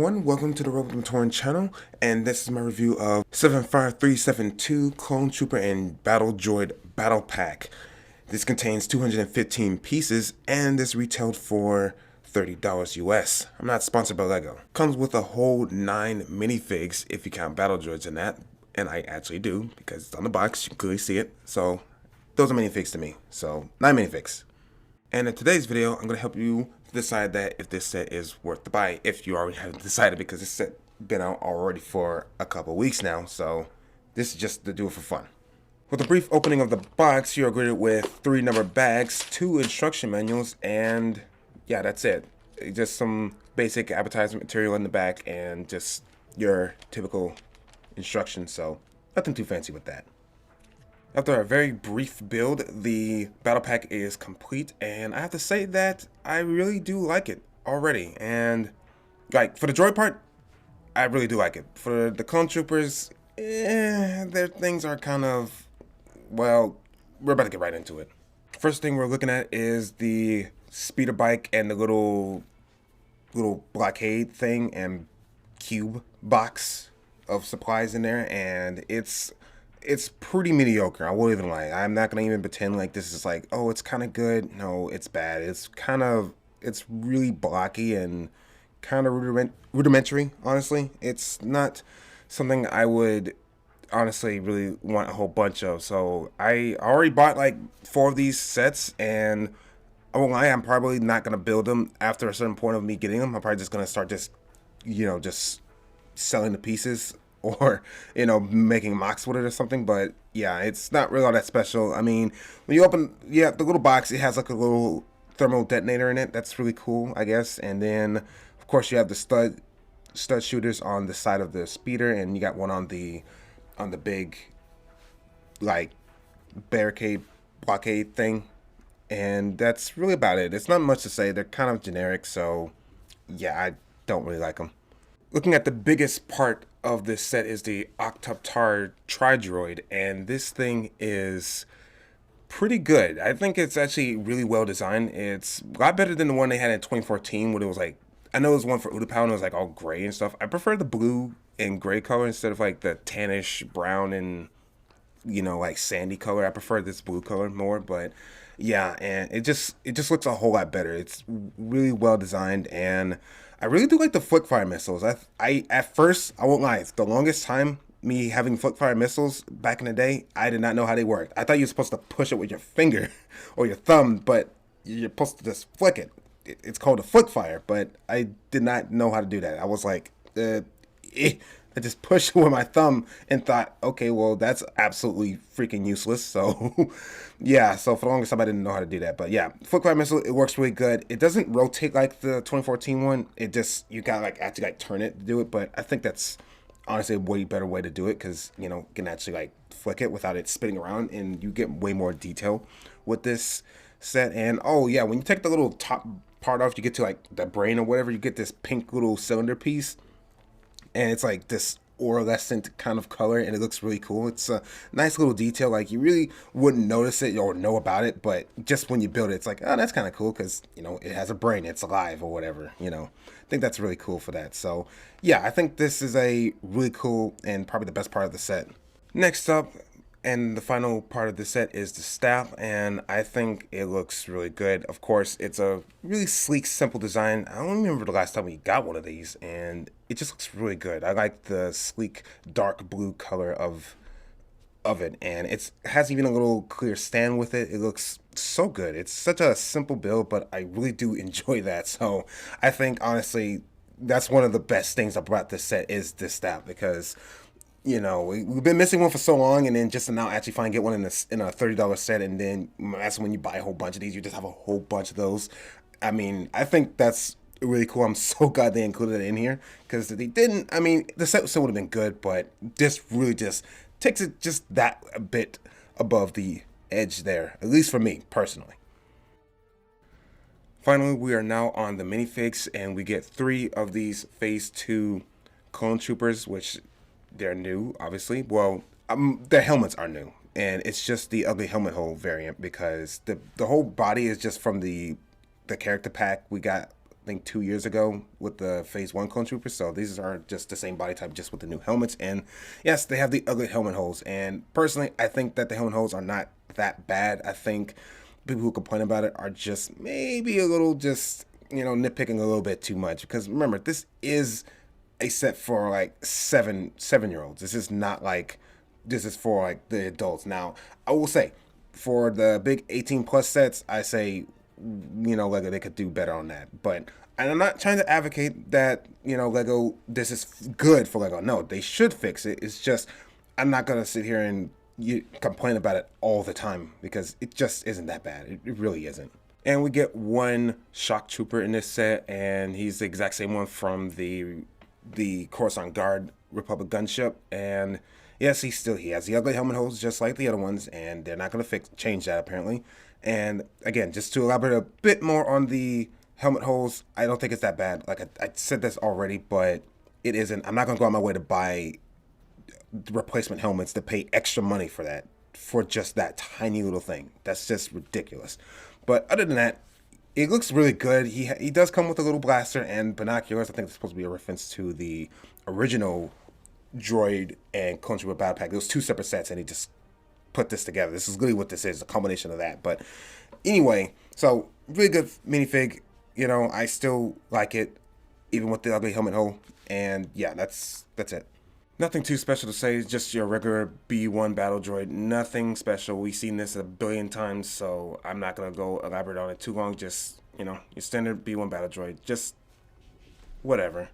everyone, welcome to the RobeTheMatoran channel, and this is my review of 75372 Clone Trooper and Battle Droid Battle Pack. This contains 215 pieces, and this retailed for $30 US. I'm not sponsored by LEGO. Comes with a whole 9 minifigs if you count Battle Droids in that, and I actually do, because it's on the box, you can clearly see it, so those are minifigs to me, so 9 minifigs. And in today's video, I'm going to help you decide that if this set is worth the buy, if you already haven't decided, because this set been out already for a couple weeks now, so this is just to do it for fun. With a brief opening of the box, you are greeted with 3 numbered bags, 2 instruction manuals, and yeah, that's it. Just some basic advertisement material in the back and just your typical instructions, so nothing too fancy with that. After a very brief build, the battle pack is complete, and I have to say that I really do like it already. And like for the droid part, I really do like it. For the clone troopers, their things are kind of, well, we're about to get right into it. First thing we're looking at is the speeder bike and the little blockade thing and cube box of supplies in there, and it's pretty mediocre. I won't even lie. I'm not gonna even pretend like this is like, oh, it's kind of good. No, it's bad. It's really blocky and kind of rudimentary, honestly. It's not something I would honestly really want a whole bunch of. So I already bought like 4 of these sets, and I won't lie, I'm probably not gonna build them after a certain point of me getting them. I'm probably just gonna start just selling the pieces, or making mocks with it or something. But yeah, it's not really all that special. I mean, when you open the little box, it has like a little thermal detonator in it. That's really cool, I guess. And then of course you have the stud shooters on the side of the speeder, and you got one on the big like blockade thing, and that's really about it. It's not much to say. They're kind of generic, so yeah, I don't really like them. Looking at the biggest part of this set is the Octoptar Tri-Droid, and this thing is pretty good. I think it's actually really well designed. It's a lot better than the one they had in 2014, when it was like, I know it was one for Utapau and it was like all gray and stuff. I prefer the blue and gray color instead of like the tannish brown and like sandy color. I prefer this blue color more, but yeah, and it just looks a whole lot better. It's really well designed, and I really do like the flick fire missiles. I at first, I won't lie, the longest time me having flick fire missiles back in the day, I did not know how they worked. I thought you were supposed to push it with your finger or your thumb, but you're supposed to just flick it. It's called a flick fire, but I did not know how to do that. I was like, I just pushed it with my thumb and thought, okay, well, that's absolutely freaking useless. So yeah, so for the longest time I didn't know how to do that. But yeah, flick fire missile, it works really good. It doesn't rotate like the 2014 one. It just, you gotta like actually like turn it to do it. But I think that's honestly a way better way to do it, because you can actually like flick it without it spinning around, and you get way more detail with this set. And oh yeah, when you take the little top part off, you get to like the brain or whatever, you get this pink little cylinder piece, and it's like this aurescent kind of color, and it looks really cool. It's a nice little detail. Like, you really wouldn't notice it or know about it, but just when you build it, it's like, oh, that's kind of cool, because it has a brain, it's alive or whatever. I think that's really cool for that. So yeah, I think this is a really cool and probably the best part of the set. Next up, and the final part of the set, is the staff, and I think it looks really good. Of course, it's a really sleek, simple design. I don't remember the last time we got one of these, and it just looks really good. I like the sleek, dark blue color of it, and it has even a little clear stand with it. It looks so good. It's such a simple build, but I really do enjoy that. So I think, honestly, that's one of the best things about this set, is this staff, because we've been missing one for so long, and then just to now actually finally get one in a $30 set, and then that's when you buy a whole bunch of these, you just have a whole bunch of those. I mean, I think that's really cool. I'm so glad they included it in here, because if they didn't, I mean, the set still would have been good, but this really just takes it just that a bit above the edge there, at least for me personally. Finally, we are now on the minifigs, and we get 3 of these Phase 2 clone troopers, which they're new, obviously. Well, their helmets are new, and it's just the ugly helmet hole variant, because the whole body is just from the character pack we got I think 2 years ago with the Phase 1 Clone Troopers. So these are just the same body type, just with the new helmets. And yes, they have the ugly helmet holes. And personally, I think that the helmet holes are not that bad. I think people who complain about it are just maybe a little just, nitpicking a little bit too much. Because remember, this is a set for like seven-year olds. This is not like this is for like the adults. Now, I will say, for the big 18 plus sets, I say, Lego, they could do better on that. But and I'm not trying to advocate that, Lego, this is good for Lego. No, they should fix it. It's just, I'm not going to sit here and complain about it all the time because it just isn't that bad. It really isn't. And we get one shock trooper in this set, and he's the exact same one from the Coruscant Guard Republic gunship. And yes, he has the ugly helmet holes just like the other ones, and they're not going to change that apparently. And again, just to elaborate a bit more on the helmet holes, I don't think it's that bad. Like I said this already, but it isn't. I'm not going to go out my way to buy replacement helmets to pay extra money for that, for just that tiny little thing. That's just ridiculous. But other than that, it looks really good. He does come with a little blaster and binoculars. I think it's supposed to be a reference to the original Droid and Clone Trooper battle pack. It was two separate sets, and he just put this together. This is really what this is, a combination of that. But anyway, so really good minifig. I still like it, even with the ugly helmet hole. And yeah, that's it. Nothing too special to say. It's just your regular B1 battle droid. Nothing special. We've seen this a billion times, so I'm not gonna go elaborate on it too long. Just your standard B1 battle droid. Just whatever.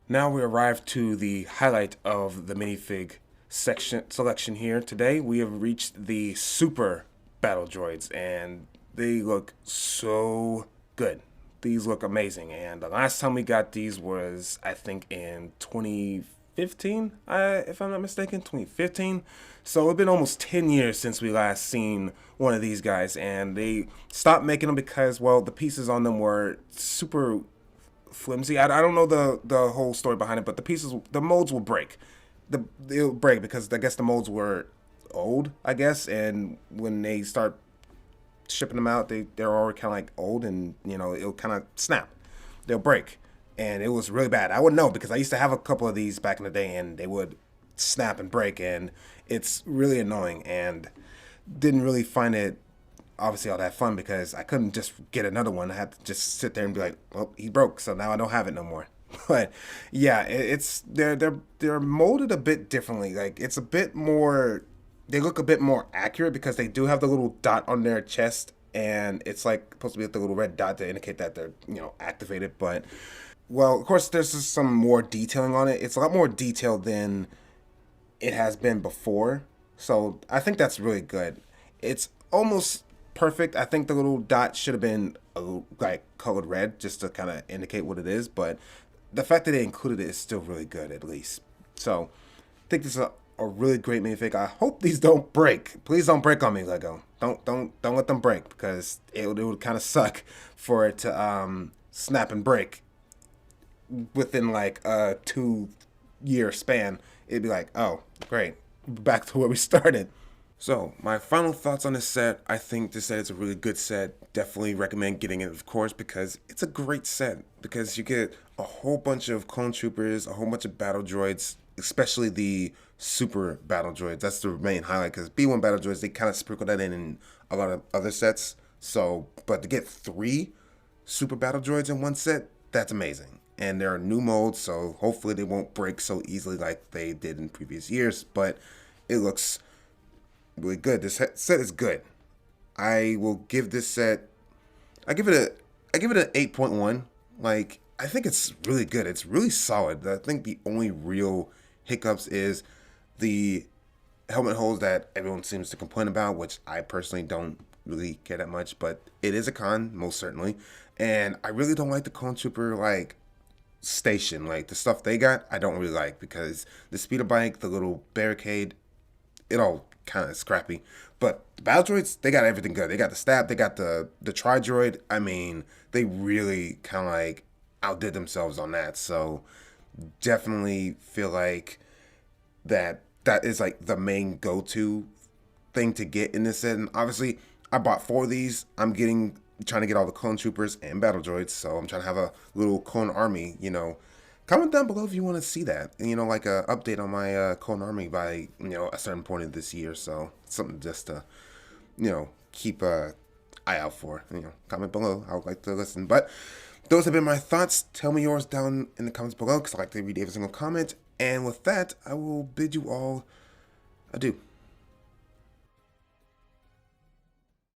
Now we arrive to the highlight of the minifig selection here. Today we have reached the super battle droids, and they look so good. These look amazing, and the last time we got these was, I think, in 2015, if I'm not mistaken, 2015. So it's been almost 10 years since we last seen one of these guys, and they stopped making them because, well, the pieces on them were super flimsy. I don't know the whole story behind it, but the molds will break. They'll break because I guess the molds were old, I guess, and when they start shipping them out, they're already kind of like old, and it'll kind of snap, they'll break, and it was really bad. I would know because I used to have a couple of these back in the day, and they would snap and break, and it's really annoying, and didn't really find it obviously all that fun because I couldn't just get another one. I had to just sit there and be like, well, he broke, so now I don't have it no more. But yeah, it's they're molded a bit differently. Like it's a bit more, they look a bit more accurate because they do have the little dot on their chest, and it's like supposed to be the little red dot to indicate that they're activated. But well, of course, there's just some more detailing on it. It's a lot more detailed than it has been before, so I think that's really good. It's almost perfect. I think the little dot should have been like colored red just to kind of indicate what it is, but the fact that they included it is still really good, at least. So I think this is a really great minifig. I hope these don't break. Please don't break on me, Lego. Don't let them break, because it would kind of suck for it to snap and break within like a 2-year span. It'd be like, oh, great, back to where we started. So, my final thoughts on this set. I think this set is a really good set. Definitely recommend getting it, of course, because it's a great set. Because you get a whole bunch of clone troopers, a whole bunch of battle droids, especially the super battle droids. That's the main highlight, because B1 battle droids, they kind of sprinkle that in a lot of other sets. So, but to get 3 super battle droids in one set, that's amazing. And there are new molds, so hopefully they won't break so easily like they did in previous years. But it looks really good. This set is good. I will give this set, I give it an 8.1. Like, I think it's really good. It's really solid. I think the only real hiccups is the helmet holes that everyone seems to complain about, which I personally don't really care that much, but it is a con, most certainly. And I really don't like the Clone Trooper like station. Like the stuff they got, I don't really like, because the speeder bike, the little barricade, it all kind of scrappy. But the battle droids, they got everything good. They got the stab, they got the tri-droid. I mean, they really kind of like outdid themselves on that. So definitely feel like that is like the main go-to thing to get in this set. And obviously I bought 4 of these. I'm getting trying to get all the clone troopers and battle droids. So I'm trying to have a little clone army. Comment down below if you want to see that. And, like a update on my clone army by a certain point of this year. So something just to keep eye out for. Comment below. I would like to listen. But those have been my thoughts. Tell me yours down in the comments below because I like to read every single comment. And with that, I will bid you all adieu.